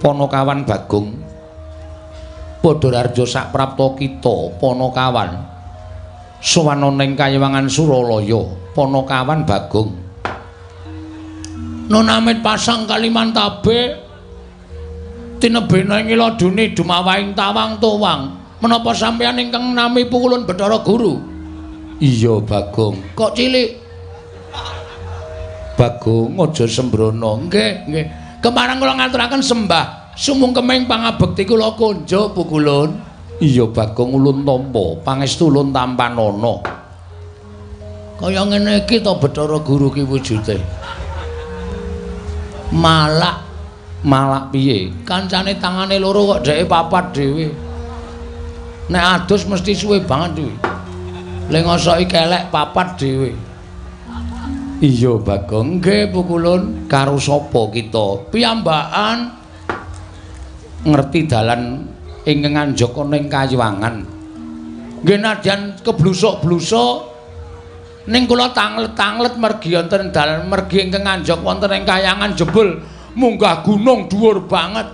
Ponokawan Bagong Padhararja sak prapta kita Ponokawan sowan ana ing Kayiwangan Suralaya Ponokawan Bagong Nonamit pasang Kalimantabe tinebena ing iladune dumawahing tawang towang menapa sampeyan ingkang nami Pukulun Bathara Guru iya Bagong kok cilik Bagong aja sembrono nggih kemarang kula ngaturaken sembah sumungkeming pangabekti kula konjo Pukulun iya Bagong ulun tampa pangestu ulun tampanana kaya ngene iki to Bathara Guru ki wujude malak piye kancane tangane loro kok dheke papat dhewe nek adus mesti suwe banget kuwi le ngosoki kelek papat dhewe iya Bagong nggih Pukulun karo sapa kita piyambakan ngerti dalan ingkang anjaka ning Kayiwangan nggih nadyan keblusuk-blusuk ning kula tanglet-tanglet mergi wonten dalan mergi ingkang anjak wonten ing Kayangan jebul munggah gunung dhuwur banget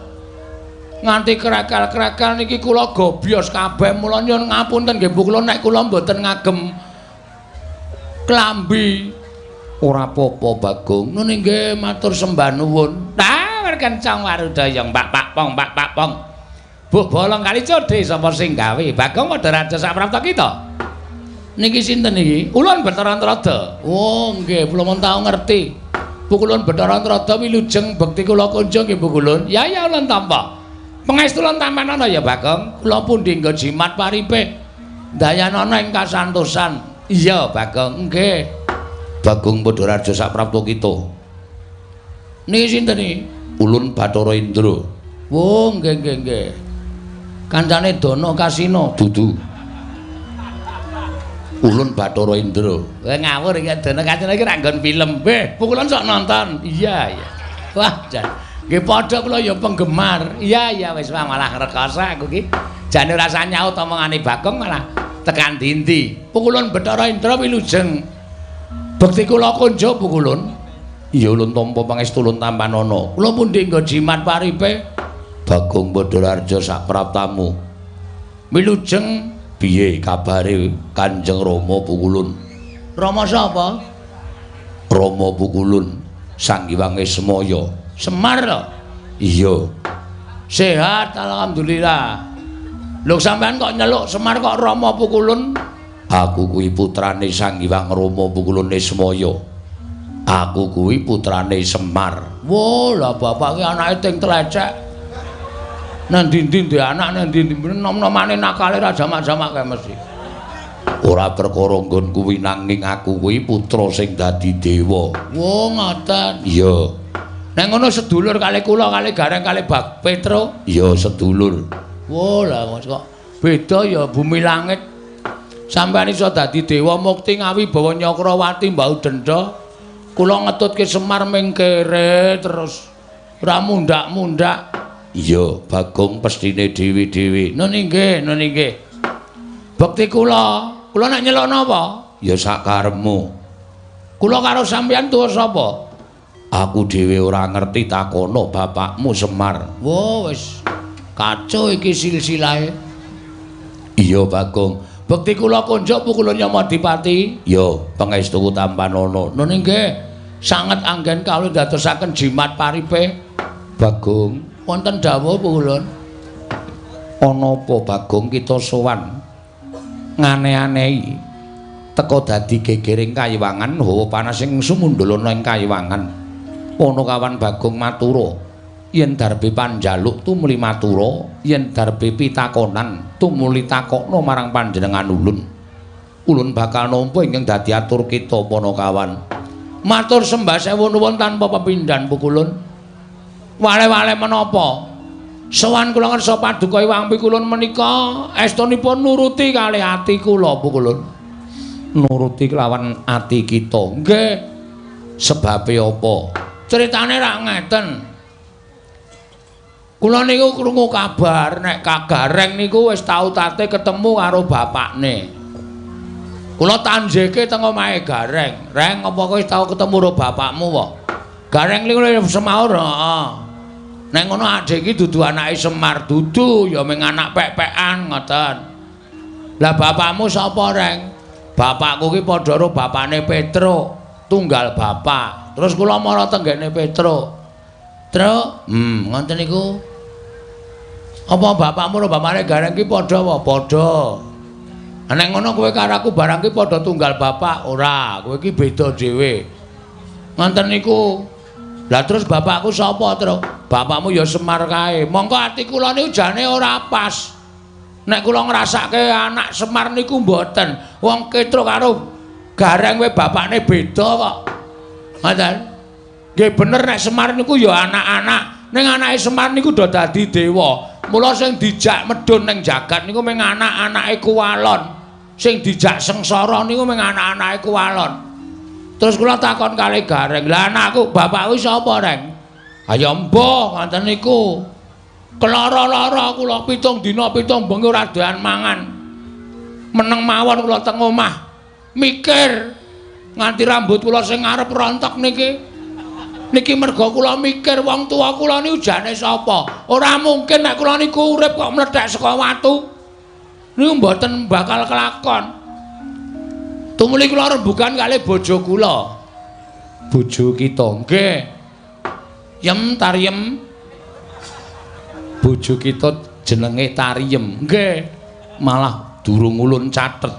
nganti krekel-krekel niki kula gobyos kabeh mula nyuwun ngapunten nggih Pukulun nek kula mboten ngagem klambi ora apa-apa Bagong nune nggih matur sembah nuwun kencang warudaya Mbak Pak Pong Bu bolong kali codhe sapa sing gawe Bagong Padhararja sak prapta kita niki sinten iki Ulun Bathara Antrada oh nggih kula mun tau ngerti Pukulun Bathara Antrada wilujeng bekti kula kunjung nggih Pukulun ya ulun tampa pangestu ulun tampanana ya Bagong kula pundi nggo jimat paripe dayanana ing kasantosan iya Bagong nggih Bagong Padhararja sak prapta kita niki sinten iki Ulun Bathara Indra oh nggih kancane Dana Kasina dudu Ulun Bathara Indra ngawur iki Dana Kasina iki ra nggon film Pukulun sok nonton iya wah jan nggih padha kula ya penggemar iya wis malah rekoso aku iki jane rasa nyaut omongane Bagong malah tekan dindi Pukulun Bathara Indra wilujeng bekti kula konjo Pukulun iya ulun tampa pangestu ulun tampanana kula pundi nggo jimat paripe Bagong Padhararja sak praptamu wilujeng piye kabare Kanjeng Rama Pukulun Rama sapa Rama Pukulun Sang Hyang Semaya Semar iya sehat alhamdulillah lho sampean kok nyeluk Semar kok Rama Pukulun aku kuwi putrane Sang Hyang Rama Pukulun Semaya aku kuwi putrane Semar wah lah bapak ki anake ting tlecek nang ndi-ndi ndek anak nang ndi-ndi nom-nomane nakale ra jamak-jamak kae mesti ora perkara nggon kuwi nanging aku kuwi putra sing dadi dewa wah ngoten iya nek ngono sedulur kali kula kali Gareng kali Bak Petro iya sedulur wah lah kok beda ya bumi langit sampeyan iso dadi dewa mukti ngawi bawa Nyakrawati Mbau Dendha kula ngetutke Semar ming kere terus ora mundak-mundak iya Bagong pestine dewi-dewi nune nggih bekti kula nek nyelok napa ya sakarepmu kula karo sampeyan tuwa sapa aku dhewe ora ngerti takono bapakmu Semar wah wis kacau iki silsilahe iya Bagong bekti kula konjo Pukulun Yamadipati ya pangestu tampanana nune nggih sanget anggen kawula dadosaken jimat paripe Bagong wonten dawuh Pukulun ana apa Bagong kita sowan ngane-anehi teka dadi gegering Kayiwangan hawa panas sing sumundulana ing Kayiwangan Ponokawan Bagong matura yen darbe panjaluk tumuli matura yen darbe pitakonan tumuli takokno marang panjenengan ulun bakal nampa ingkang dadi atur kita Ponokawan matur sembah sewu nuwun tanpa pepindhan Pukulun wale-wale menapa sowan kula ngersa paduka Hyang Pikulun menika estunipun nuruti kalih ati kula Pukulun nuruti kelawan ati kita nggih sebabe apa critane rak ngeten kula niku krungu kabar nek Kak Gareng niku wis tau tate ketemu karo bapakne kula tanjeke teng omahe Gareng Reng apa kowe wis tau ketemu karo bapakmu wae Gareng niku semaur heeh Nek ngono adek iki dudu anake Semar, dudu ya mung anak pek-pekan ngoten. Lah bapakmu sapa, Reng? Bapakku ki padha karo bapane Petro, tunggal bapak. Terus kula mara tenggene Petro. Truk, ngoten niku. Apa bapakmu karo bapane Gareng ki padha apa? Padha. Nek ngono kowe karo aku barang ki padha tunggal bapak, ora. Kowe ki beda dhewe. Ngoten niku. Lah terus bapakku sapa, Truk? Bapakmu ya Semar kae. Mongko ati kula niku jane ora pas. Nek kula ngrasake anak Semar niku mboten. Wong Petro karo Gareng kowe bapakne beda kok. Ngoten. Nggih bener nek Semar niku ya anak-anak. Ning anake Semar niku do dadi dewa. Mula sing dijak medhun ning jagat niku mung anak-anake Kuwalon. Sing dijak sengsara niku mung anak-anake Kuwalon. Terus kula takon kalih Gareng, "Lah anakku, bapakku sapa, Reng?" "Ya mbah, ngoten niku. Kelara-lara kula 7 dina 7 bengi ora doyan mangan. Meneng mawon kula teng omah mikir nganti rambut kula sing ngarep rontok niki. Niki merga kula mikir wong tuwa kula niku jane sapa? Ora mungkin nek kula niku urip kok mlethek saka watu. Niku mboten bakal kelakon. Tumuli kula rembugan kalih bojo kula. Bojo kita nggih. Yem Tariem. Bojo kita jenenge Tariem. Nggih. Malah durung ulun catet.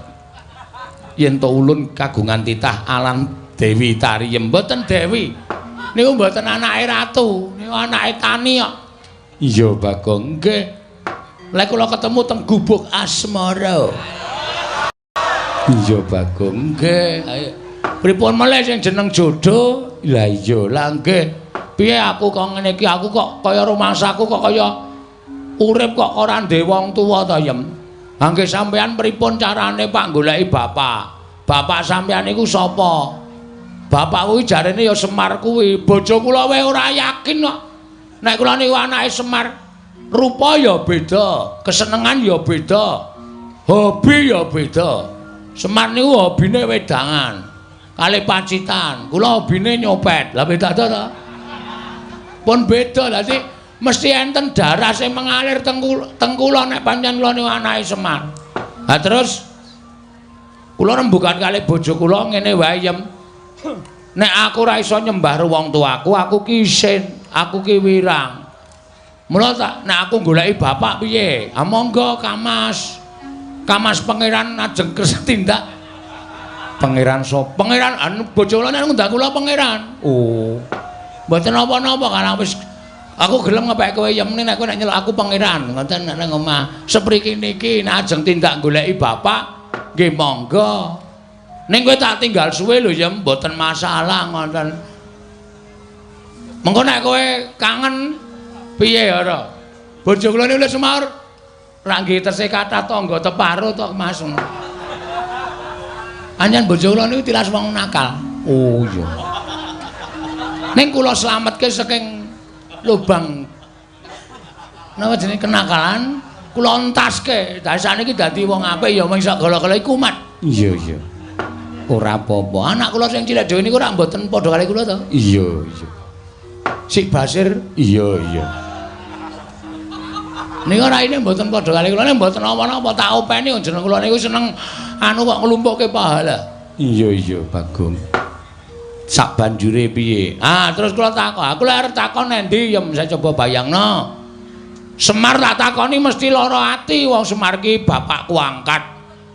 Yen to ulun kagungan titah alan Dewi Tariem. Mboten Dewi. Niku mboten anake ratu, niku anake tani kok. Iya, Bagong. Nggih. Lek kula ketemu teng Gubuk Asmara. Iya, Bagong. Nggih. Ayo. Pripun meneh sing jeneng jodoh? Lah iya, lah nggih. Piye aku kok ngene iki? Aku kok kaya rumangsaku kok kaya urip kok ora ndek wong tuwa ta, Yem. Ha nggih sampean pripun carane Pak goleki bapak? Bapak sampean niku sapa? Bapak kuwi jarene ya Semar kuwi. Bojo kula wae ora yakin kok. Nek kula niku anake Semar, rupa ya beda, kesenengan ya beda, hobi ya beda. Semar niku hobine wedangan, kalih pacitan. Kula hobine nyopet. Lah beda ta? Pun beda. Dadi mesti enten darah sing mengalir teng kula nek pancen kula niku anake Semar. Lah terus kula rembugan kalih bojo kula ngene wae, Yem. Nek aku ora iso nyembah wong tuaku, aku ki isin, aku ki wirang. Mula tak nek aku goleki bapak piye? Ah monggo Kamas. Kamas pangeran ajeng kersa tindak. Pangeran sapa? Pangeran anu bojo kula nek ngundang kula pangeran. Oh. Mboten napa-napa kan wis aku gelem ngepek kowe Yem nek kowe nek nyeluk aku pangeran ngoten nek nang omah. Sepriki niki nek ajeng tindak goleki bapak, nggih monggo. Ning kowe tak tinggal suwe lho ya mboten masalah ngoten. Mengko nek kowe kangen piye ora? Bojo kula niku Semar ra nggih tesih kathah tangga teparo to Mas. Anjen bojo kula niku tilas wong nakal. Oh iya. Ning kula slametke saking lubang napa jenenge kenakalan, kula entaske. Dadi saniki dadi wong apik ya mung sak gala-gala iku kumat. Iya iya. Ora apa-apa. Anak kula sing cilik dhewe niku ora mboten padha kali kula to? Iya, iya. Sik Basir? Iya, iya. Niku raine mboten padha kali kula, nek mboten apa-apa tak openi jeneng kula niku seneng anu kok nglumpukke pahala. Iya, iya, Bagong. Sak banjure piye? Ah, terus kula takon. Aku lek arep takon endi ya saya coba bayangno. Semar tak takoni mesti lara ati wong Semar ki bapakku angkat.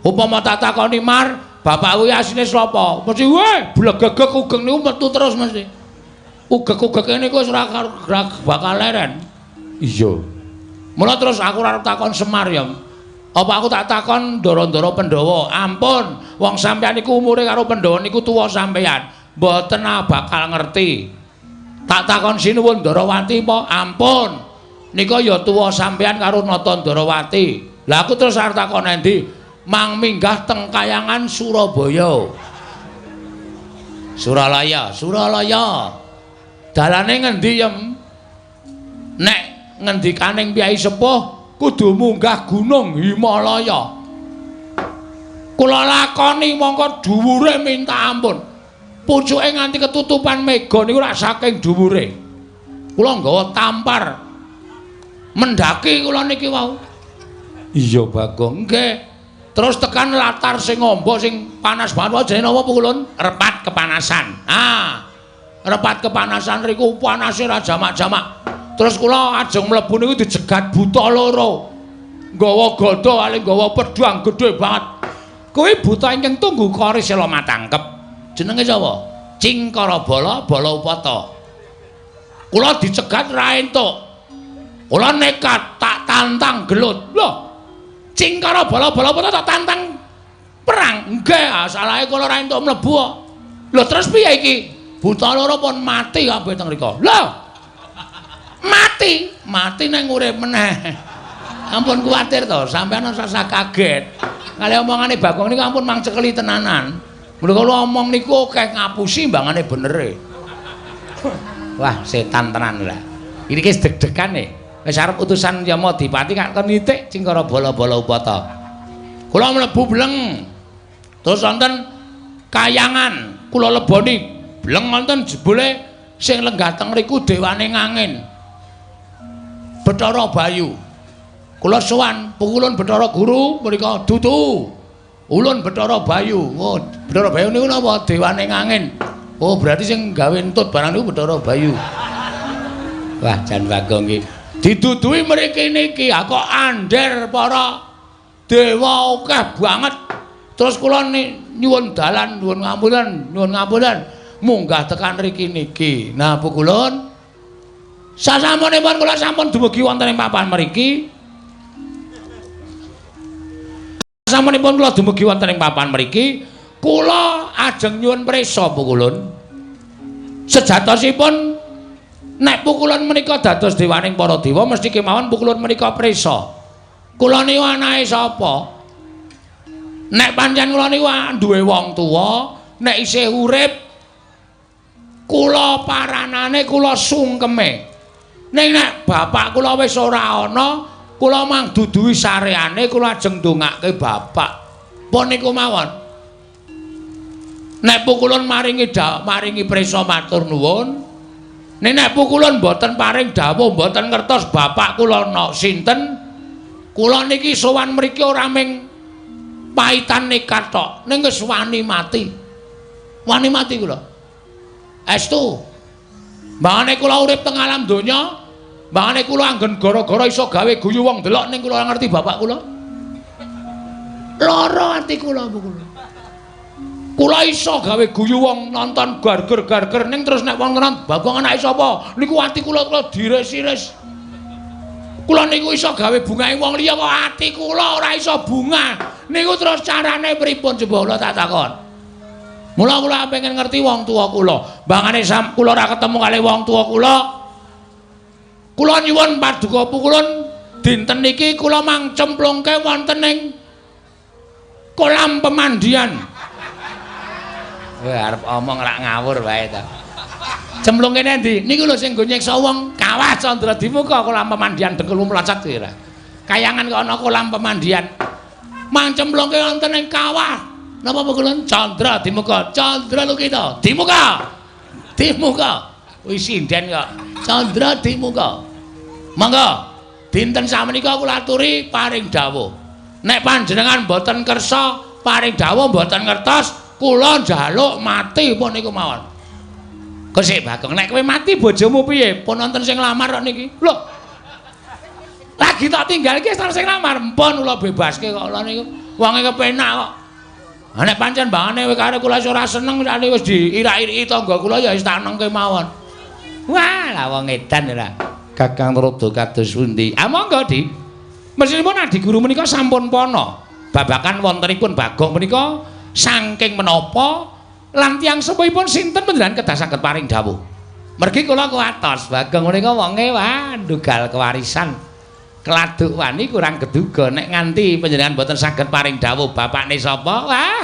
Upama tak takoni Mar, bapak kuwi asline sapa? Mesti weh, blegegek ugeng niku metu terus mesti. Ugek-ugeke niku wis ora bakal leren. Iya. Mula terus aku ora takon Semar ya. Apa aku tak takon Ndara-ndara Pandhawa? Ampun, wong sampeyan niku umure karo Pandhawa niku tuwa sampeyan. Mboten bakal ngerti. Tak takon Sinuwun Ndarawati apa? Ampun. Nika ya tuwa sampeyan karo Nata Ndarawati. Lah aku terus arep takon endi? Mang minggah teng Kayangan Surabaya. Suralaya, Suralaya. Dalane ngendi, Yem? Nek ngendikaning Kyai Sepuh kudu munggah Gunung Himalaya. Kula lakoni mongko dhuwure minta ampun. Pucuke nganti ketutupan mega niku rak saking dhuwure. Kula nggawa tampar. Mendaki kula niki wau. Iya Bagong, nggih. Terus tekan latar sing ngombo sing panas banget wae jenenge napa Pukulun? Repat kepanasan. Repat kepanasan riku panase ra jamak-jamak. Terus kula ajeng mlebu niku dijegat buta loro. Nggawa gada kali nggawa pedhang gedhe banget. Kuwi buta ingkang tunggu kari sela matangkep. Jenenge sapa? Cingkara Bala, Bala Upata. Kula dicegat ra entuk. Kula nekat tak tantang gelut. Lho, Cingkara Bala, Bala Upata tak tantang perang. Nggih, salahe kula ra entuk mlebu kok. Lho terus piye iki? Buta loro pun mati kabeh teng mriku. Lho, mati nang urip meneh. Ampun kuwatir to, sampeyan rasa kaget. Kali omongane Bagong niku ampun mangcekeli tenanan. Mula kula omong niku akeh ngapusi mbangane benere. Wah, setan tenan lho. Iki wis deg-degan e. Wis arep utusan Yama Dipati kak nitik Cingkara Bala Upata. Kula mlebu bleng. Terus wonten kayangan kula leboni bleng wonten jebule sing lenggah teng mriku dewane ngangin. Bathara Bayu. Kula sowan Pukulun Bathara Guru mrika dudu. Ulun Bathara Bayu. Oh, Bathara Bayu niku napa dewane ngangin. Oh, berarti sing gawe entut barang niku Bathara Bayu. Wah, jan Bagong iki didudui mriki niki kok andher para dewa akeh banget. Terus kula nyuwun dalan, nyuwun ngapuran munggah tekan mriki niki. Nah, Pukulun sasampunipun kula sampun dumugi wonten ing papan mriki. Sasampunipun kula dumugi wonten ing papan mriki, kula ajeng nyuwun prisa Pukulun. Sejatosipun nek Pukulun menika dados dewaning para dewa mesti kemawon Pukulun menika prisa. Kula niku anake sapa? Nek pancen kula niku duwe wong tuwa, nek isih urip kula paranane kula sungkeme. Ning nek bapak kula wis ora ana, kula mang duduhi sareane kula ajeng ndongake bapak. Pun niku mawon. Nek Pukulun maringi prisa matur nuwun. Nek Pukulun mboten paring dawuh mboten ngertos bapak kula sinten, kula niki sowan mriki ora ming paitan nekat tok, ning wis wani mati. Wani mati kula. Estu. Mbangane kula urip teng alam donya, mbangane kula anggen gara-gara iso gawe guyu wong delok ning kula ngerti bapak kula. Lara ati kula Pukulun. Kula iso gawe guyu wong nonton garger-garger ning terus nek wong nonton Bagong anake sapa? Niku ati kula diris-iris. Kula niku iso gawe bungahe wong liya kok ati kula ora iso bunga. Niku terus carane pripun coba kula tak takon. Mula kula pengen ngerti wong tuwa kula. Mbangane kula ora ketemu kali wong tuwa kula. Kula nyuwun paduka Pukulun dinten niki kula mang cemplungke wonten ing kolam pemandian. Wah, arep omong lak ngawur wae ta. Cemplungke ndi? Niku lho sing nggo nyiksa wong Kawah Candra Dimuka kolam pemandian Dengkul Mlocot kira. Kayangan kok ana kolam pemandian. Mang cemplungke wonten ing kawah. Napa Pukulun? Candra Dimuka. Candra Lukita. Dimuka. Wis sinden kok. Candra Dimuka. Monggo dinten samenika kula aturi paring dawuh. Nek panjenengan mboten kersa paring dawuh mboten ngertos kula njaluk mati pun niku mawon. Kesik Bagong, nek kowe mati bojomu piye? Pun wonten sing lamar kok niki. Lho. Lagi tak tinggal iki wis sing lamar, mpun kula bebaske kok kula niku. Wonge kepenak kok. Ha nek pancen mbangane kowe karo kula ora seneng sakjane wis diirak-iriki tangga kula ya wis tak nengke mawon. Wah, lah wong edan ora. Kakang Rada kados pundi? Ah monggo, Di. Mesinipun Adi Guru menika sampun pono. Babakan wontenipun Bagong menika saking menapa lan tiyang sepuhipun sinten panjenengan kedah saged paring dawuh. Mergi kula kuwatos Bagong menika wonge wah ndugal kewarisan. Keladuk wani kurang geduga nek nganti panjenengan boten saged paring dawuh bapakne sapa? Wah,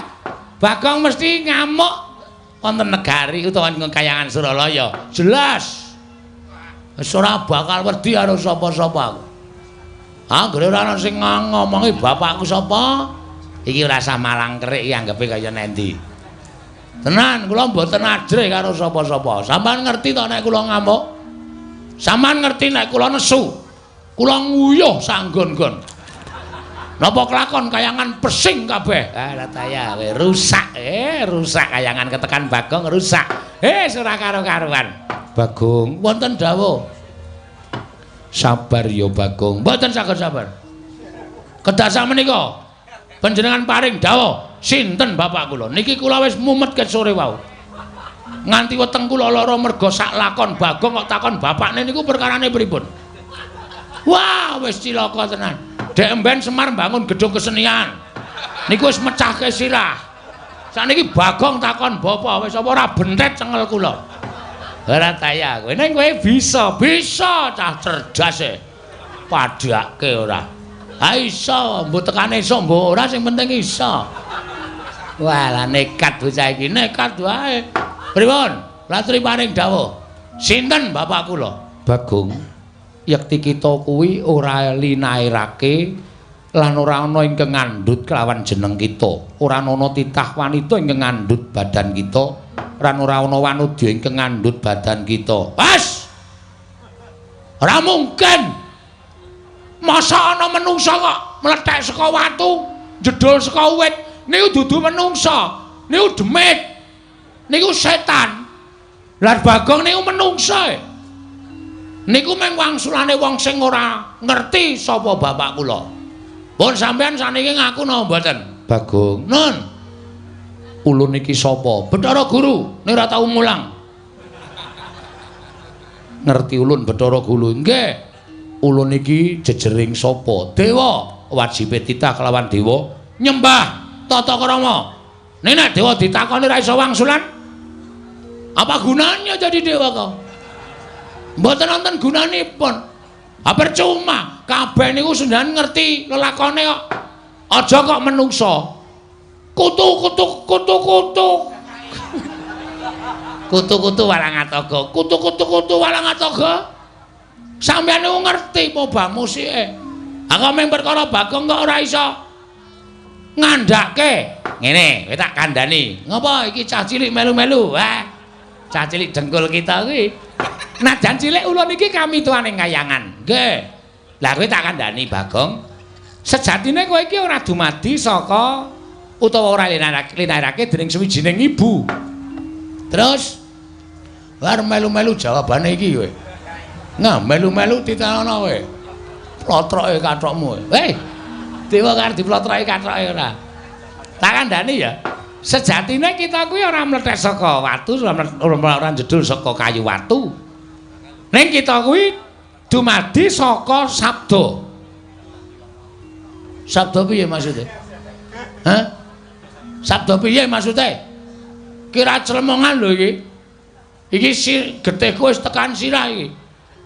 Bagong mesti ngamuk wonten negari utawa ing kayangan Suralaya. Jelas. Wis ora bakal wedi karo sapa-sapa aku. Anggere ora ana sing ngomongi bapakku sapa? Iki ora sah malang kerik iki anggepe kaya nendi. Tenan, kula mboten ajrih karo sapa-sapa. Sampeyan ngerti to nek kula ngamuk? Sampeyan ngerti nek kula nesu. Kula nguyuh sanggon-gon. Napa kelakon kayangan pesing kabeh. Lah taya rusak rusak kayangan ketekan Bagong rusak. Ora karo-karuan. Bagong wonten dawuh. Sabar ya Bagong. Mboten saged sabar. Kedah sakmenika panjenengan paring dawuh sinten bapak kula. Niki kula wis mumet ket sore wau. Nganti weteng kula lara merga sak lakon Bagong kok takon bapakne niku perkarane pripun. Wah, wis cilaka tenan. Dek emben Semar bangun gedung kesenian. Niku wis mecahke sirah. Sakniki Bagong takon bapak wis apa ora bentet cengel kula. Ora taya kowe ning kowe bisa cah cerdas e. Padhake ora. Ha iso, mbok tekane iso mbok ora sing penting iso. Walah nekat bocah iki, nekat wae. Pripun? Latri paring dawuh. Sinten bapak kula? Bagong. Yekti kita kuwi ora linairake lan ora ana ingkang ngandhut kelawan jeneng kita. Ora ana titah wanita ingkang ngandhut badan kita, lan ora ana wanudya ingkang ngandhut badan kita. Pas. Ora mungkin. Masa ana menungsa kok mlethek saka watu, jedul saka wit. Niku dudu menungsa. Niku demit. Niku setan. Lah Bagong niku menungsa. Niku mung wangsulane wong sing ora ngerti sapa bapak kula. Pun sampean saniki ngaku napa mboten? Bagong. Nun. Ulun iki sapa? Bathara Guru. Nek ora tau mulang. Ngerti ulun Bathara Guru. Nggih. Ulun iki jejering sapa? Dewa. Wajibe titah kelawan dewa nyembah tata krama. Nek dewa ditakoni ra iso wangsulan, apa gunanya jadi dewa kok? Mboten wonten gunanipun. Ha percuma, kabeh niku sendan ngerti lelakone kok. Aja kok menungso. Kutu-kutu. Kutu-kutu Walangataga. Kutu-kutu Walangataga. Sampeyan niku ngerti apa bang musike. Ha kok mung perkara Bagong kok ora iso ngandhake. Ngene, kowe tak kandhani. Ngopo iki cah cilik melu-melu? Wah. Cah cilik dengkul kita kuwi. Najan cilik ulun iki kamituaning kayangan. Nggih. Lah kowe tak kandhani Bagong. Sejatine kowe iki ora dumadi saka utawa ora linairake dening sawijining ibu. Terus war melu-melu jawabane iki kowe. Nah, melu-melu titanono kowe. Plotroke kathokmu. Hei. Dewa karo diplotroke kathoke ora. Tak kandhani ya. Sejatine kita kuwi ora mlethek saka watu, ora jedul saka kayu watu. Ning kita kuwi dumadi saka sabda. Sabda piye maksude? Hah? Sabda piye maksude? Kira clemongan lho iki. Iki getihku wis tekan sirah iki.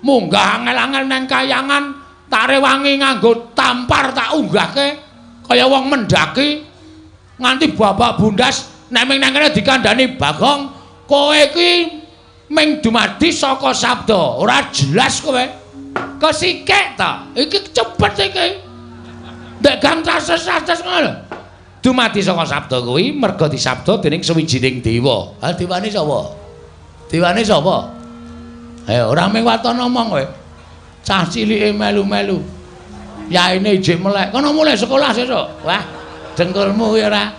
Munggah angel-angel nang kayangan, tak rewangi nganggo tampar tak unggahke kaya wong mendaki nganti babak bundas. Nek ming nang kene dikandhani Bagong, kowe iki ming dumadi saka sabda, ora jelas kowe. Kesikik ta? Iki cepet iki. Ndek gang tases-tases ngono. Dumadi saka sabda kuwi merga disabda dening sawijining dewa. Ha dewane sapa? Dewane sapa? Ora mung waton omong kowe. Cah cilike melu-melu. Yaine ijik melek. Kono mulai sekolah sesuk. Wah, dengkulmu kuwi ora.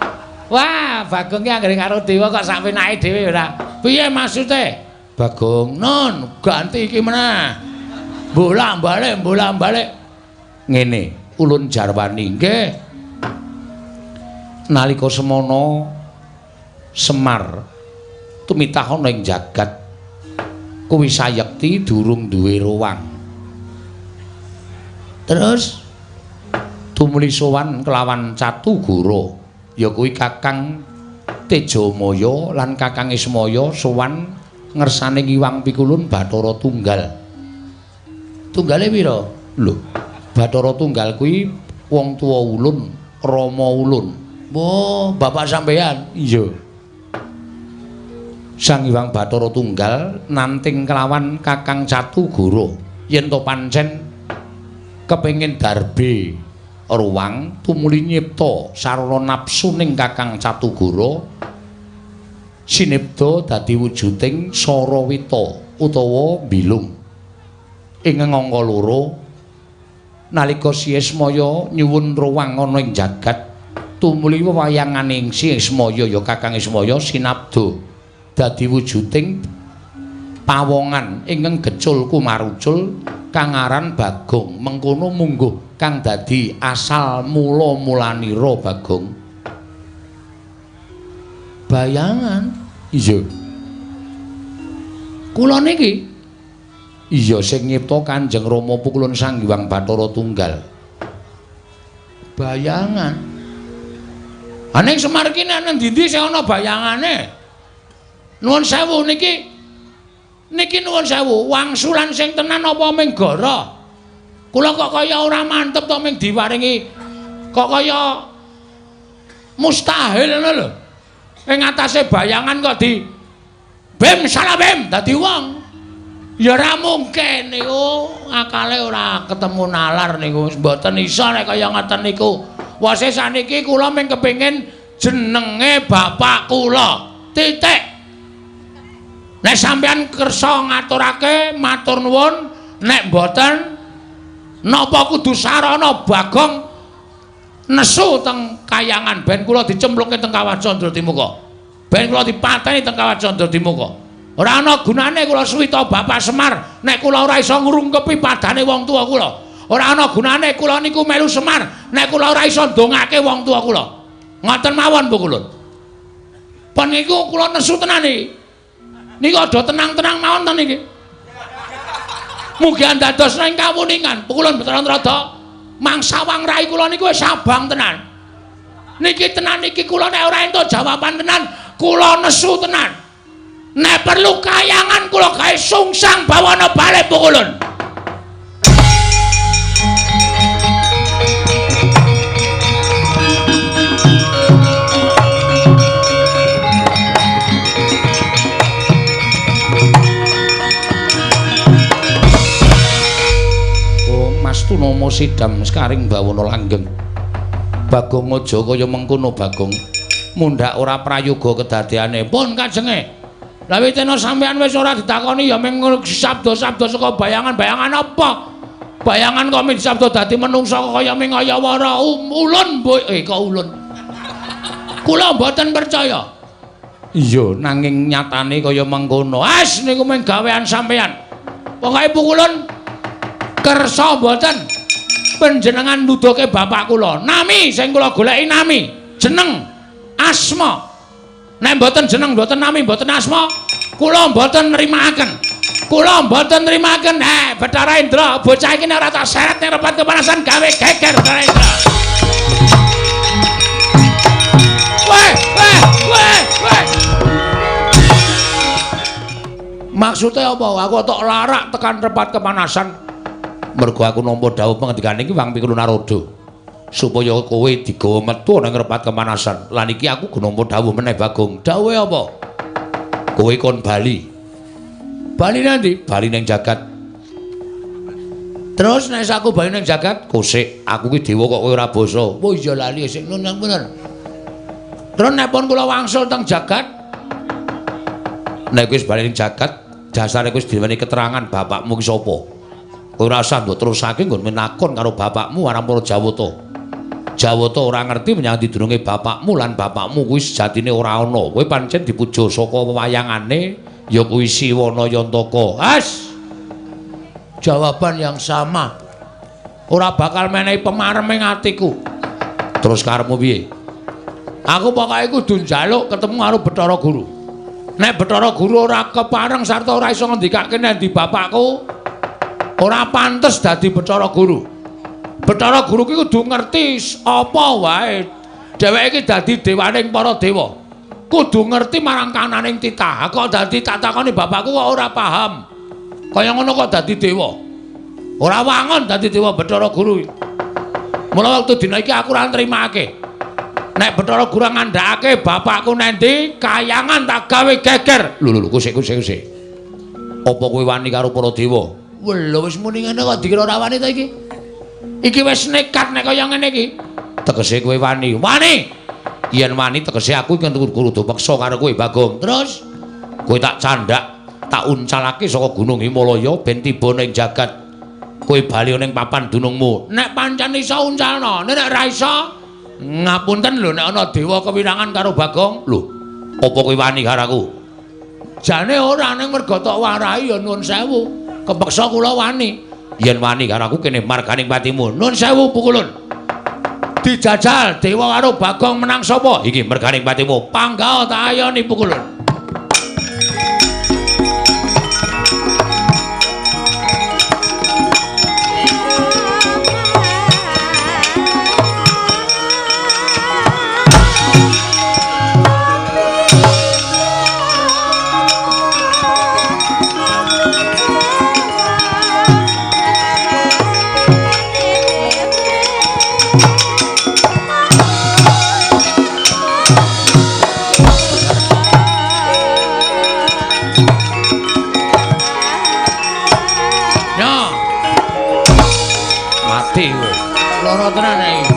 Wah, Bagong ki anggere karo dewa kok sak penake dhewe ora. Piye maksude? Bagong, nun, ganti iki meneh. Bolak-balik. Ngene, ulun jarwani nggih. Nalika semana Semar tumitah ana ing jagat kuwi sayekti durung duwe ruwang. Terus tumuli sowan kelawan Catugara, ya kuwi Kakang Tejamaya lan Kakang Ismaya sowan ngersane Ngiwang Pikulun Bathara Tunggal. Tunggale pira? Lho, Bathara Tunggal kuwi wong tuwa ulun, Rama ulun. Oh, bapak sampeyan? Iya. Sang Hyang Bathara Tunggal nanting kelawan Kakang Catugara yen to pancen kepengin darbe ruwang tumuli nyipta sarana napsuning Kakang Catugara sinipta dadi wujuding Sarawita utawa Bilung. ing angka loro nalika Siesmaya nyuwun ruwang ana ing jagat tumuli wewayangane ing Siesmaya ya Kakang Ismaya sinabda dadi wujuding pawongan ingkang gecul kumarucul kang aran Bagong mengkono mungguh kang dadi asal mula-mulanira Bagong bayangan iya kula niki iya sing nyipta Kanjeng Rama Pukulun Sanghyang Bathara Tunggal bayangan aning Semar ki nek nang ndi sing ana bayangane nuwun sewu niki nuwun sewu wangsulan sing tenan apa ming gara kula kok kaya ora mantep to ming diwaringi kok kaya mustahil ngono lho ing atase bayangan kok di bem salah bem dadi wong ya ora mungkin niku akale ora ketemu nalar niku mboten iso nek kaya ngoten niku wase saniki kula mung kepengin jenenge bapak kula titik nek sampean kersa ngaturake matur nuwun nek mboten napa kudu sarana Bagong nesu teng kayangan ben kula dicempluke teng Kawah Candra Timuka ben kula dipateni teng Kawah Candra Timuka ora ana gunane kula suwita Bapak Semar nek kula ora iso ngrungkepi padane wong tuwa kula ora ana gunane kula niku melu Semar nek kula ora iso ndongake wong tuwa kula ngoten mawon Bu Kulun pun niku kula nesu tenan iki niku aja tenang-tenang mawon to niki mugi andadosna ing kawuningan Bu Kulun Bathara mangsawang rai kula niku wis abang tenan niki tenan niki kula nek ora entuk jawaban tenan kula nesu tenan nek perlu kayangan kula gawe sungsang bawana bale Bu Kulun Tunama sidam sekaring bawana langgeng Bagong aja kaya mengkono Bagong mundhak ora prayoga kedadeane pun kajenge lha witena sampean wis ora ditakoni ya mung sabda-sabda saka bayangan-bayangan apa bayangan kok mung sabda dadi menungsa kaya ming kaya wara ulun kok ulun kula mboten percaya iya nanging nyatane kaya mengkono as niku mung gawean sampean pokoke Bu Kulun kersa mboten panjenengan nuduhke bapak kula nami sing kula goleki nami jeneng asma nek mboten jeneng mboten nami mboten asma kula mboten nrimakaken Bathara Indra bocah iki nek ora tak seret ning repat kepanasan gawe geger Bathara Indra weh maksudnya apa aku tok larak tekan repat kepanasan mergo aku nampa dawuh pengendikane iki Wang Pikulun Naroda supaya kowe digawa metu nang repat kemanasan lan iki aku nampa dawuh meneh Bagong dawuhe apa kowe kon bali nanti bali ning jagat terus nek aku bali ning jagat kosik aku ki dewa kok kowe ora basa oh iya lali sik nang bener terus nek pun kula wangsul teng jagat nek wis bali ning jagat dasare wis diweni keterangan bapakmu ki sapa ora usah mbok terusake nggon menakon karo bapakmu aran para Jawata. Jawata ora ngerti menyang didurunge bapakmu lan bapakmu kuwi sejatine ora ana. Kowe pancen dipuja saka wewayangane ya kuwi Siwana Yantaka. As. Jawaban yang sama. Ora bakal menehi pemarem ing atiku. Terus karepmu piye? Aku pokoke kudu njaluk ketemu karo Bathara Guru. Nek Bathara Guru ora kepareng sarta ora iso ngendikake nek di bapakku ora pantes dadi Bathara Guru. Bathara Guru ki kudu ngerti apa wae. Dheweke iki dadi dewaning para dewa. Kudu ngerti marang kananing titah. Kok dadi tak takoni bapakku kok ora paham. Kaya ngono kok dadi dewa. Ora wangon dadi dewa Bathara Guru. Mula wektu dina iki aku ora nrimake. Nek Bathara Guru ngandhakake bapakku nendi, kayangan tak gawe geger. Lho kusik. Apa kowe wani karo para dewa? Lho wis muni ngene kok dikira ora wani ta iki? Iki wis nekat nek kaya ngene iki. Tegese kowe wani. Wani. Yen wani tegese aku iki kudu peksa karo kowe Bagong. Terus kowe tak candhak, tak uncalake saka Gunung Himalaya ben tiba ning jagat. kowe bali ning papan dunungmu. Nek pancen iso uncalno, nek ra iso ngapunten lho nek ana dewa kewirangan karo Bagong. Lho, apa kowe wani karo aku? Jane ora ning mergo tok warai ya nuwun sewu. Kepeksa kula wani. Yen wani karo aku kene marganing patimu. Nuwun sewu pukulun. Dijajal dewa karo Bagong menang sapa? Iki merganing patimu. Panggawa tak ayoni pukulun. Loro tenan iki.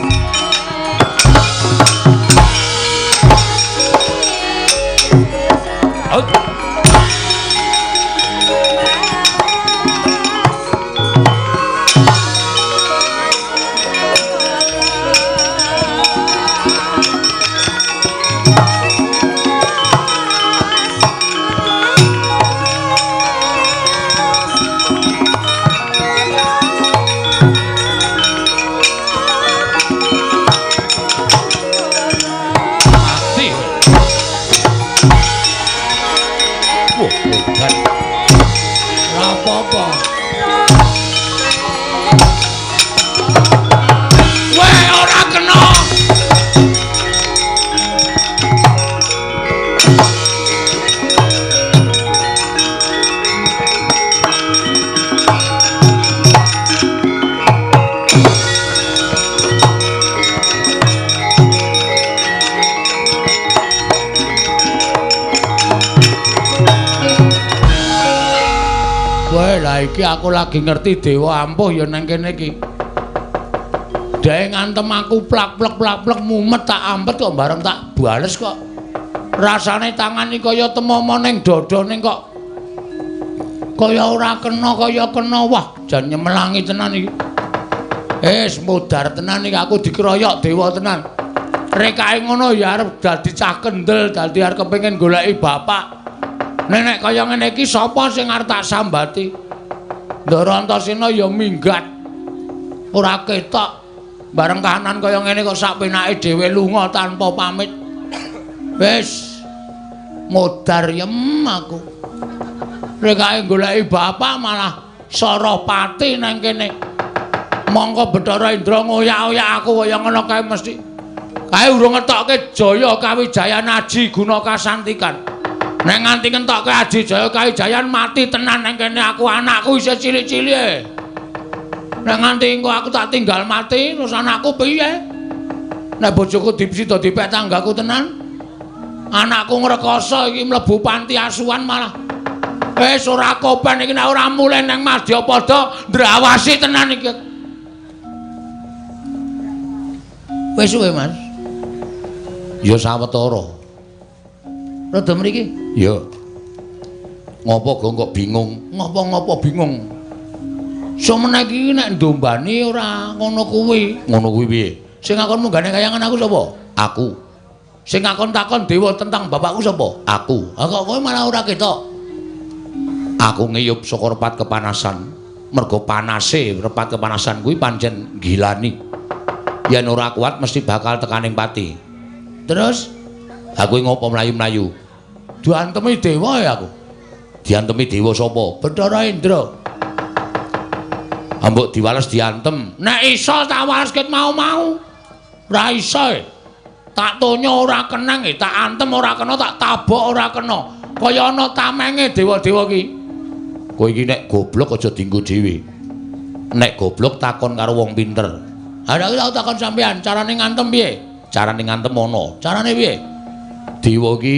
Iki aku lagi ngerti dewa ampuh ya nang kene iki. Dhewe ngantem aku plak-plek mumet tak ampet kok bareng tak bales kok. Rasane tangan iki kaya temomo ning dodone kok. Kaya ora kena wah jan nyemelangi tenan iki. Mudar tenan iki aku dikeroyok dewa tenan. Rekake ngono ya arep dadi cah kendel, dadi arep kepengin goleki bapak. Nek kaya ngene iki sapa sing arep tak sambati? Ndara Antasena ya minggat. Ora ketok. Bareng kahanan kaya ngene kok sak penake dhewe lunga tanpa pamit. Wis modar yem aku. Rekake goleki bapak malah Sarapati nang kene. Mongko Bathara Indra ngoyak-oyak aku kaya ngono kae mesti. Kae urung ngetokke Jaya Kawijayan Aji guna kasantikan. Nek nganti ngentokke Aji Jaya Kawijayan mati tenan nang kene aku anakku isih cilik-cilik. Nek nganti engko aku tak tinggal mati terus anakku piye? Nek bojoku dipsida dipek tanggaku tenan. Anakku ngrekoso iki mlebu panti asuhan malah wis ora kopen iki nek ora mulih nang Madyapada ndrawasi tenan iki. Wis suwe, Mas. Ya sawetara. Rada mriki? Ya. Ngopo kok bingung? Ngopo bingung? Semene iki nek ndombani ora ngono kuwi. Ngono kuwi piye? Sing ngakon munggane kayangan aku sapa? Aku. Sing ngakon takon dewa tentang bapakku sapa? Aku. Ha kok kowe malah ora ketok? Aku ngiyup saka repat kepanasan. Mergo panase repat kepanasan kuwi pancen gilani. Yen ora kuat mesti bakal tekaning pati. Terus aku ngopo mlayu-mlayu? Diantemi dewa ya aku. Diantemi dewa sapa? Bathara Indra. Ambok diwales diantem. Nek iso tak wales ket mau-mau. Ora iso. Tak tonya ora kenang, tak antem ora kena, tak tabok ora kena. Kaya ana tamenge dewa-dewa ki. Kowe iki nek goblok aja dienggo dhewe. Nek goblok takon karo wong pinter. Ha nek tak takon sampean, carane ngantem piye? Carane ngantem ana. Carane piye? Dewa ki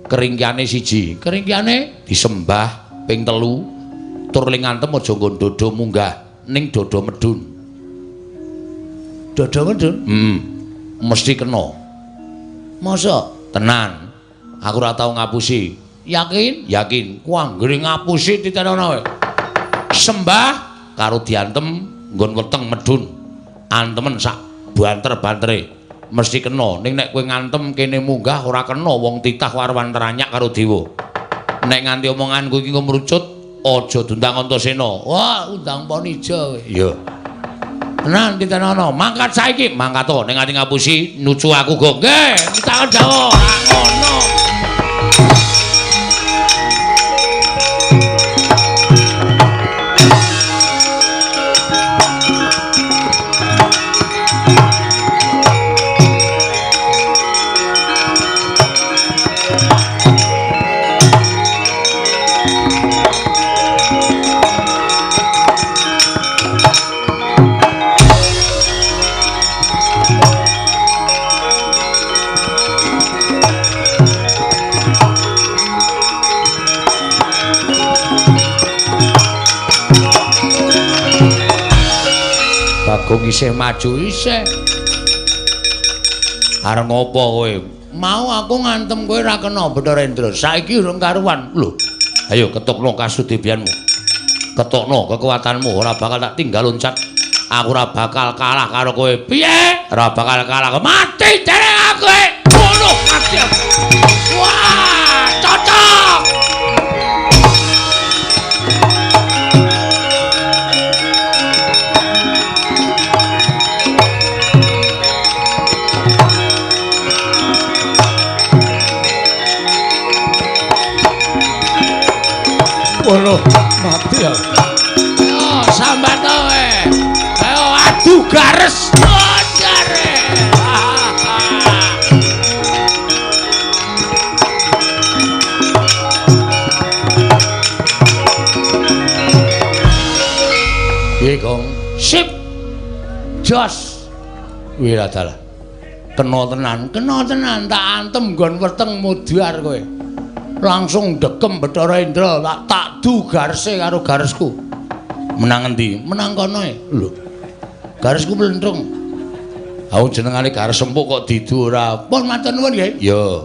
keringkiane siji. Keringkiane disembah ping 3. Tur ling ngantem aja nggo dodo munggah ning dodo medun. Dodo medun? Mesti kena. Masa? Tenan. Aku ora tau ngapusi. Yakin? Yakin. Ku anggere ngapusi titenono wae. Sembah karo diantem nggon weteng medun. Antemen sak banter-bantere mesti kena. Ning nek kowe ngantem kene munggah ora kena wong titah warwan teranyak karo dewa. Nek nganti omonganku iki ngomrucut aja dundang Antasena. Wah, undang Panija kowe. Ya. Tenan ditenono, mangkat saiki, mangkat to ning ati ngapusi nucu aku go. Nggih, takon Jawa. Ngono. Bagong isih maju isih. Arep ngopo kowe? Mau aku ngantem kowe ra kena Bathara Saiki urung karuan. Lho. Ayo ketukno kasudebianmu. Ketukno kekuatanmu ora bakal tak tinggal loncat. Aku ora bakal kalah karo kowe. Piye? Ora bakal kalah. Mati dereng aku. Ngono mati. Wah, cocok. Waduh, mati ya. Ayo, sambat kowe. Ayo adu gares. Jare. Piye, Gong? Sip. Jos. Wiradalah. Kena tenan, tak antem nggon weteng mudyar kowe. Langsung dekem Bathara Indra tak du garese karo garesku. Menang endi? Menang kono e. Lho. Garesku mlentrung. Aku jenengane gares empuk kok didu ora. Pun matur nuwun nggih. Ya.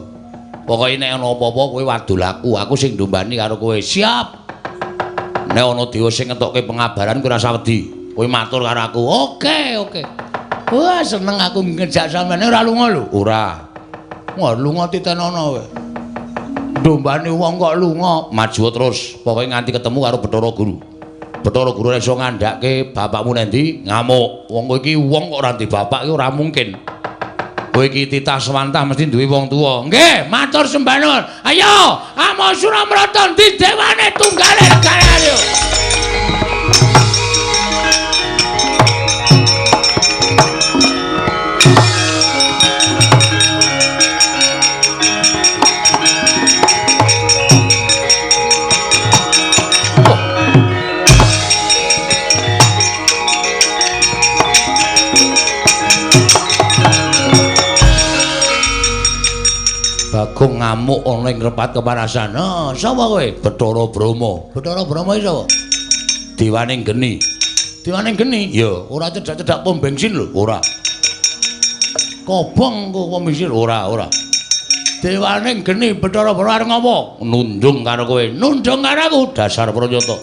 Pokoke nek ana apa-apa kowe wadul aku sing ndombani karo kowe. Siap. Nek ana dewa sing ngentokke pengabaran kowe ora usah wedi. Kowe matur karo aku. Oke. Wah, seneng aku ngejak sampeyan ora lunga lho. Ora. Wah, lunga titenono kowe. Ndombani wong kok lunga, maju terus. Pokoke nganti ketemu karo Bathara Guru. Bathara Guru iso ngandhake bapakmu nendi? Ngamuk. Wong kowe iki wong kok ora ndek bapak iki ora mungkin. Kowe iki titah swantah mesti duwe wong tuwa. Nggih, matur sembah nuwun. Ayo, Amo Suramrata ndi dewane tunggale negara yo. Bagong ngamuk ana ing repat kepanasan. Oh, sapa kowe? Bathara Brahma. Bathara Brahma iki sapa? Dewaning geni. Dewaning geni? Ya, ora cedak-cedak pom bensin lho, ora. Kobong kok pom bensin ora. Dewaning geni Bathara Brahma arep ngopo? Nundung karo kowe. Nundung karo aku dasar Pranyata.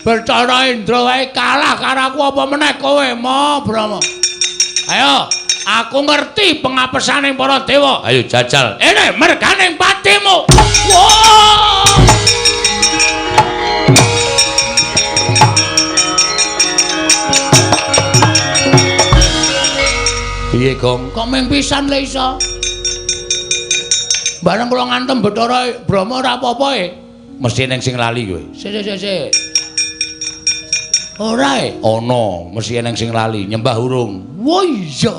Bathara Indra wae kalah karo aku apa meneh kowe, Mo Brahma. Ayo, aku ngerti pengapesaning para dewa. Ayo jajal. Ene merganing patimu. Wow! Piye, Gong? Kok mung pisan le iso? Bareng kula ngantem Bathara Brahma ora apa-apa e. Mesti ning sing lali kowe. Sik. Ora e. Ana, mesti ning sing lali, nyembah urung. Wah iya.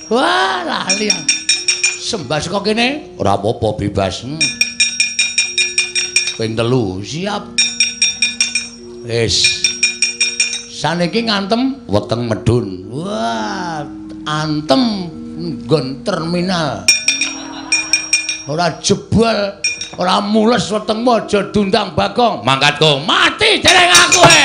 Wah, lali. Sembah saka kene? Ora apa-apa, bebas. Ping 3, siap. Wis. Saniki ngantem weteng medun. Wah, antem nggon terminal. Ora jebol, ora mules wetengmu aja dundang Bagong. Mangkat Gong, mati dereng aku e.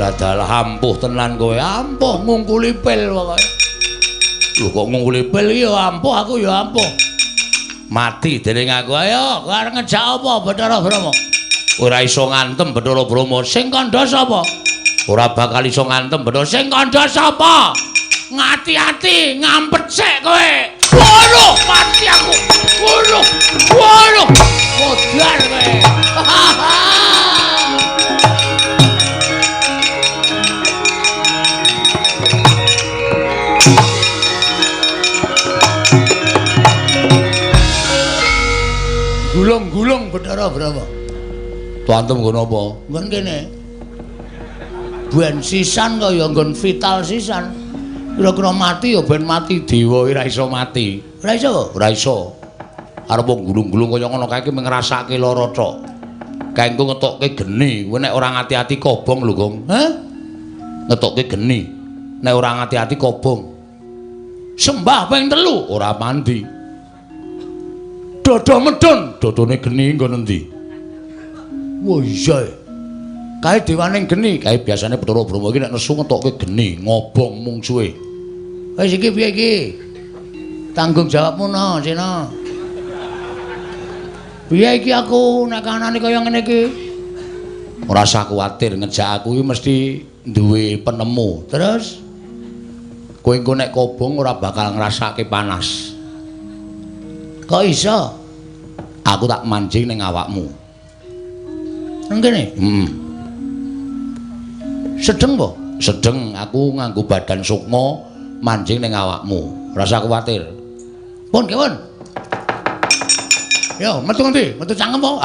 Dadal ampuh tenan kowe, ampuh ngungkuli pil pokoke. Lho kok ngungkuli pil iki ya ampuh aku ya ampuh. Mati dening aku. Ayo, kowe arep ngejak apa Bathara Brama? Ora iso ngantem Bathara Brama. Sing kandha sapa? Ora bakal iso ngantem Bathara. Sing kandha sapa? Ngati-ati, ngampet sik kowe. Waduh, mati aku. Waduh. Waduh. Modar kowe. Gulung-gulung Bathara Brama. Tuantem nggon apa? Nggon kene. Ben sisan kaya nggon vital sisan. Kira-kira mati ya ben mati dewa ora iso mati. Ora iso? Ora iso. Arep wong gulung-gulung kaya ngono kae iki ngrasake lara tok. Kae engko ngetokke geni, kowe nek ora ngati-ati kobong lho, Gong. Hah? Ngetokke geni. Nek ora ngati-ati kobong. Sembah ping 3 ora mandi. Dodo medun, dodone geni nggon endi? Wah iya. Kae dewaning geni, kae biasane Bathara Brama iki nek nesu ngetokke geni, ngobong mungsuhe. Wis iki piye iki? Tanggung jawabmu no, Sina. Piye iki aku nek kanane kaya ngene iki? Ora usah kuwatir, ngejak aku iki mesti duwe penemu. Terus kowe engko nek kobong ora bakal ngrasake panas. Kok iso? Aku tak manjing ning awakmu. Nang kene? Sedeng po? Sedeng, aku nganggo badan sukma manjing ning awakmu. Ora usah kuwatir. Pun, Kewon. Yo, metu ngendi? Metu cangkem po?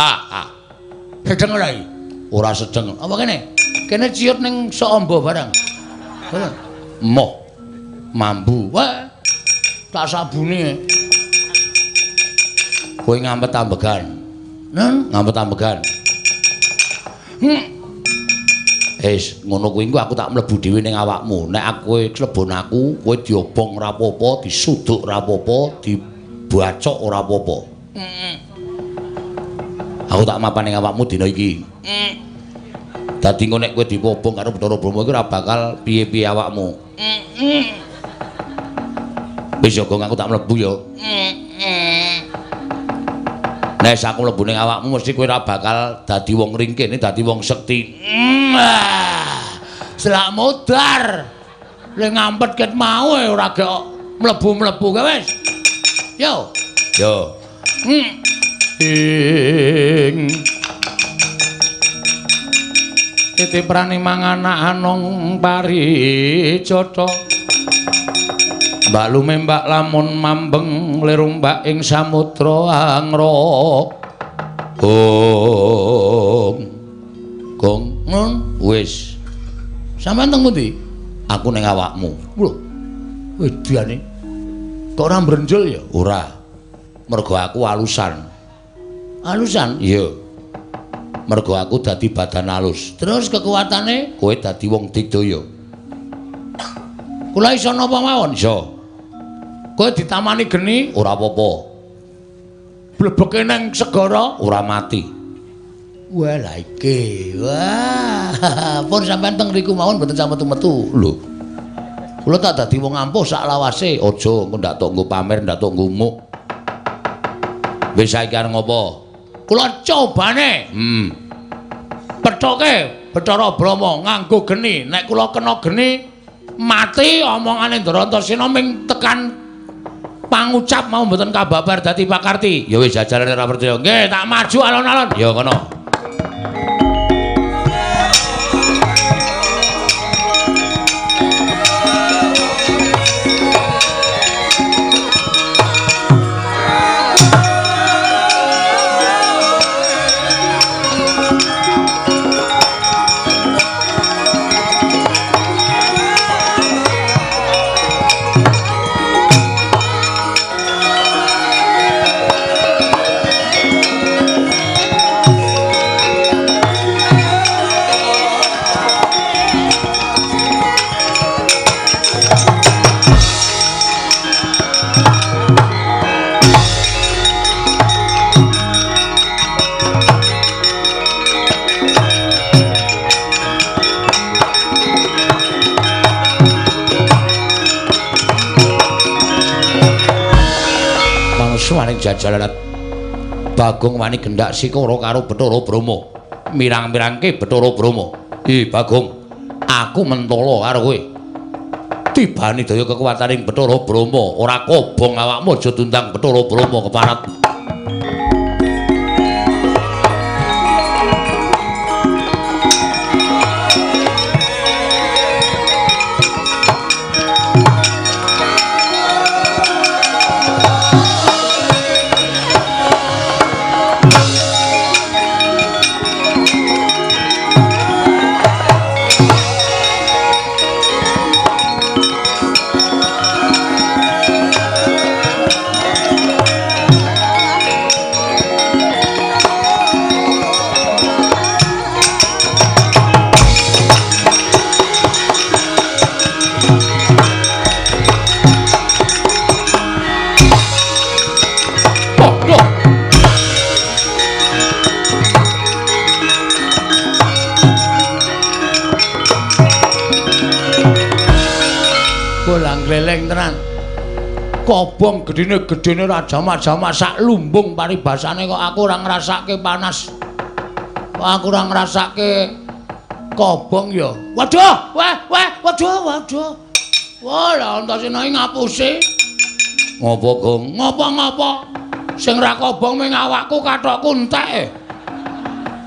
Sedeng ora iki? Ora sedeng. Apa kene? Kene ciut ning sok amba barang. Moh. Mambu. Wah. Tak sabune. Kowe ngampet ambegan. Ngampet ambegan. Ngono kuwi engko aku tak mlebu dhewe ning awakmu. Nek kowe klebon aku, kowe diobong ora apa-apa, disuduk ora apa-apa, dibacok ora apa-apa. Aku tak mapan ning awakmu dina iki. Dadi engko nek kowe dipobong karo Bathara Brama iki ora bakal piye-piye awakmu. Wis yo Gong aku tak mlebu yo. Nek aku mlebu ning awakmu mesti kowe ora bakal dadi wong ringkene, dadi wong sekti. Selak modar. Lek ngampet ket mau ora gek mlebu-mlebu kowe wis. Yo. Yo. Titiprane manganak anong paricata. Mbak lume mbak lamun mambeng lirumbak ing samudra angra. Gong, wis. Sampeyan teng pundi? Aku ning awakmu. Lho. Wedane. Kok ora mbrenjol ya? Ora. Mergo aku alusan. Alusan? Iya. Mergo aku dadi badan alus. Terus kekuatane kowe dadi wong digdaya. Kula iso napa mawon? Iso. Kowe ditamani geni ora apa-apa. Blebeke nang segara ora mati. Wah lha iki. Wah, pun sampean teng riku mawon mboten sampe metu. Lho. Kula tak dadi wong ampuh sak lawase, aja engko ndak tok nggo pamer, ndak tok nggo muk. Wis saiki arep ngopo? Kula cobane. Pethoke Bathara Brama nganggo geni. Nek kula kena geni mati omongane Ndarantasena ming tekan pangucap mau mboten kababar dadi pakarti. Ya wis jajarane ora percaya. Nggih, tak maju alon-alon. Ya kono. maning jajalan Bagong wani gendak sikara karo Bathara Brama. Mirang-mirangke Bathara Brama. Bagong, aku mentala karo kowe. Tibane daya kekuwataning Bathara Brama, ora kobong awakmu aja tundang Bathara Brama keparat. Gleleng tenan. Kobong gedene rajamak-jamak sak lumbung paribasane kok aku ora ngrasake panas. Kok aku ora ngrasake kobong ya. Waduh, waduh. Wah, lah antasena ngapusi. Ngopo, Gong? Ngopo? Sing ra kobong ming awakku kathokku entek.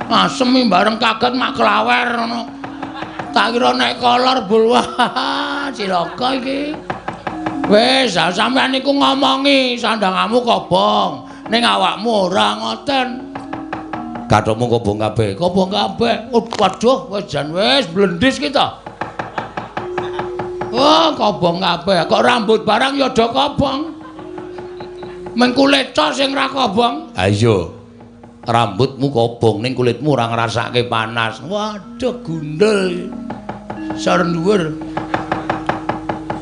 Asemi bareng kaget mak klawer ngono. Tak kira nek kolor bulwah. Cilaka iki. Wis, sampean niku ngomongi sandangamu kobong, ning awakmu ora ngoten. Kathokmu kobong kabeh. Waduh, wis jan wis blendis kita. Oh, kobong kabeh. Kok rambut barang ya do kobong. Meng kulit tok sing ra kobong. Ha iya. Rambutmu kobong ning kulitmu ora ngrasake panas. Waduh, gundul. Sar dhuwur.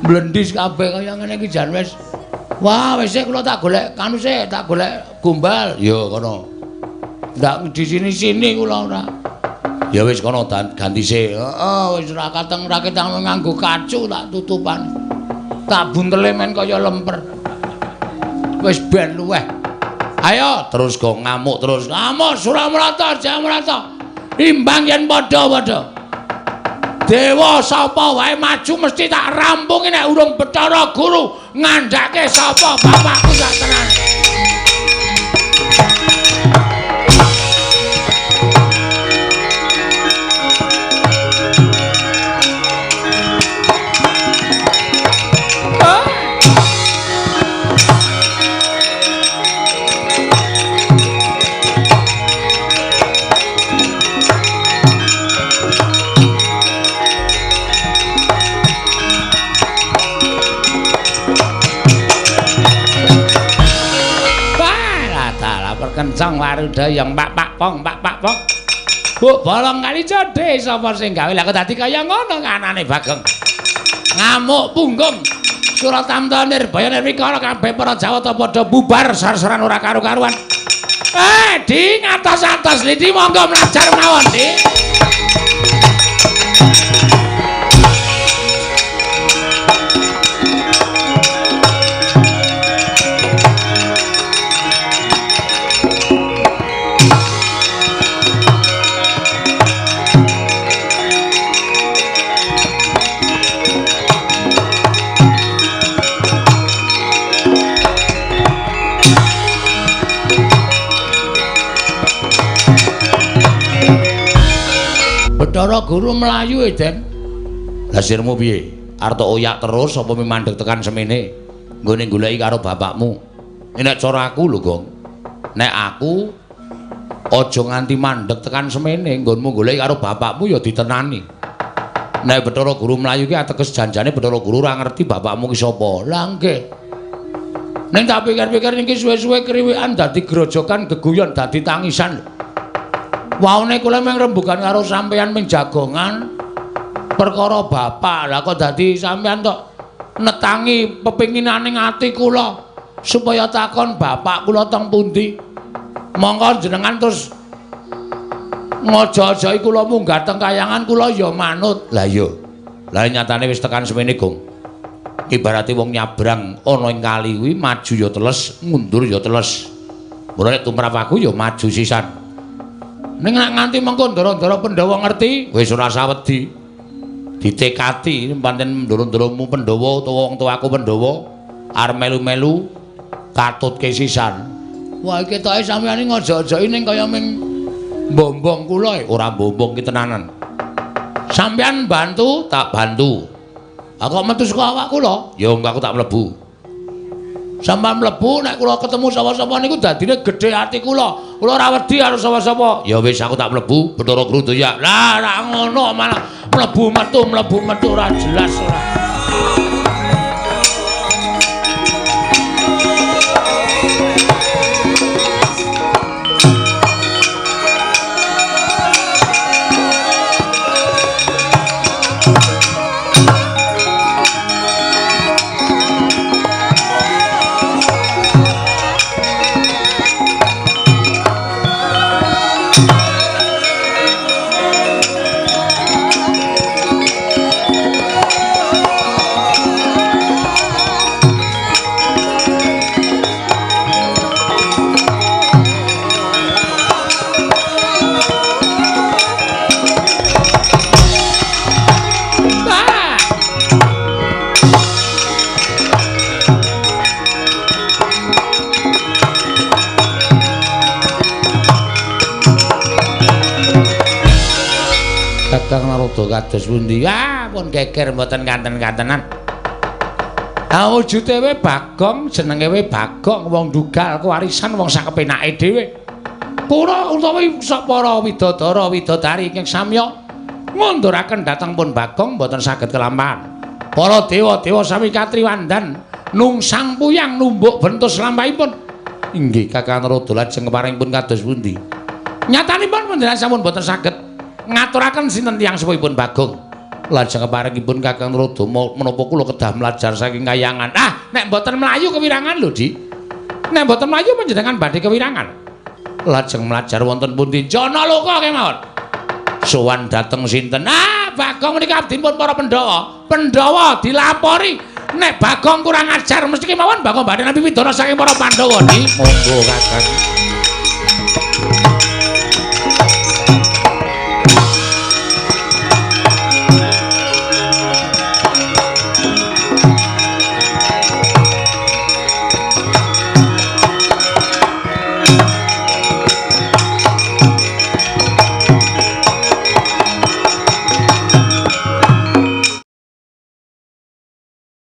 Blendis kabeh kaya ngene iki jan wis. Wah, wis kula tak golek kanu sik, tak golek gombal. Ya kono. Ndak di sini-sini kula ora. Ya wis kono ganti sik. Heeh, wis ora kateng nganggo kacu tak tutupan. Tak buntele men kaya lemper. Wis ben luweh. Ayo terus go ngamuk terus. Ngamuk Suramrata, Jayamrata. Imbang yen padha-padha. Dewa sapa wae maju mesti tak rampungi nek urung Bathara Guru ngandhake sapa bapakku sak tenan. Kencang warudaya pak pong. Bu bolong kali codhe sapa sing gawe lah kok dadi kaya ngono kanane Bagong. Ngamuk punggung. Suratamta Nirbaya Nirwikara kabeh para Jawata padha bubar sarsaran ora karu-karuan. Di ngatos-atos Lidi monggo mlajar mawon, Di. Bathara Guru mlayu Den. Lah sirmu piye? Arep oyak terus apa memandhek tekan semene? Nggone goleki karo bapakmu. Nek cara aku lho, Gong. Nek aku aja nganti mandhek tekan semene, nggonmu goleki karo bapakmu ya ditenani. Nek Bathara Guru mlayu ki ateges janjane Bathara Guru ora ngerti bapakmu ki sapa. Lah nggih. Nek tak pikir-pikir niki suwe-suwe kriwikan dadi grojokan geguyon dadi tangisan. Waune kula mung rembugan karo sampeyan ming jagongan perkara bapak. Lah kok dadi sampeyan tok netangi pepinginaning ati kula supaya takon bapak kula teng pundi. Monggo jenengan terus ngojo-ojohi kula munggah teng kayangan kula ya manut. Lah iya. Lah nyatane wis tekan semene, Gong. Ibarate wong nyabrang ana ing kali kuwi maju ya teles, mundur ya teles. Mulane tumrap aku ya maju sisan. Ning nek nganti mengko ndara-ndara Pandhawa ngerti, wis ora usah wedi. Ditekati pancen ndara-ndaramu Pandhawa utawa wong tuaku Pandhawa arep melu-melu katutke sisan. Wah iki ketoke sampeyan ngojo-ojoki ning kaya ming mbombong kula ora mbombong ki tenanan. Sampeyan bantu tak bantu. Aku metu saka awak kula, ya aku tak mlebu. Sampeyan mlebu nek kula ketemu sapa-sapa niku dadine gedhe ati kula. Kula ora wedi karo sapa-sapa. Ya wis aku tak mlebu Bathara Grudaya. Lah ra ngono malah mlebu metu ora jelas ora. Kakang Narada kados pundi? Ah, pun geger mboten kanten-kantenan. Ah wujude we Bagong, jenenge we Bagong, wong dugal kewarisan wong sak kepenake dhewe. Kula utawi para widodara widodari ingkang samya ngunduraken dhateng pun Bagong mboten saged kelampahan. Para dewa-dewa sami katriwandan nungsang puyang numbuk bentus lampahipun. Inggih Kakang Narada lajeng keparingipun kados pundi? Nyatanipun panjenengan sampun mboten saged ngaturaken sinten tiyang sepuhipun Bagong. Lajeng keparingipun Kakang Narada menapa kula kedah mlajar saking kayangan. Ah, nek mboten mlayu kewirangan lho, Di. Nek mboten mlayu panjenengan badhe kewirangan. Lajeng mlajar wonten pundi? Janaloka kemawon. Sowan dhateng sinten? Ah, Bagong menika abdipun para Pandhawa. Pandhawa dilapori nek Bagong kurang ajar mesti kemawon Bagong badhe nampi pidana saking para Pandhawa, Di. Monggo Kakang.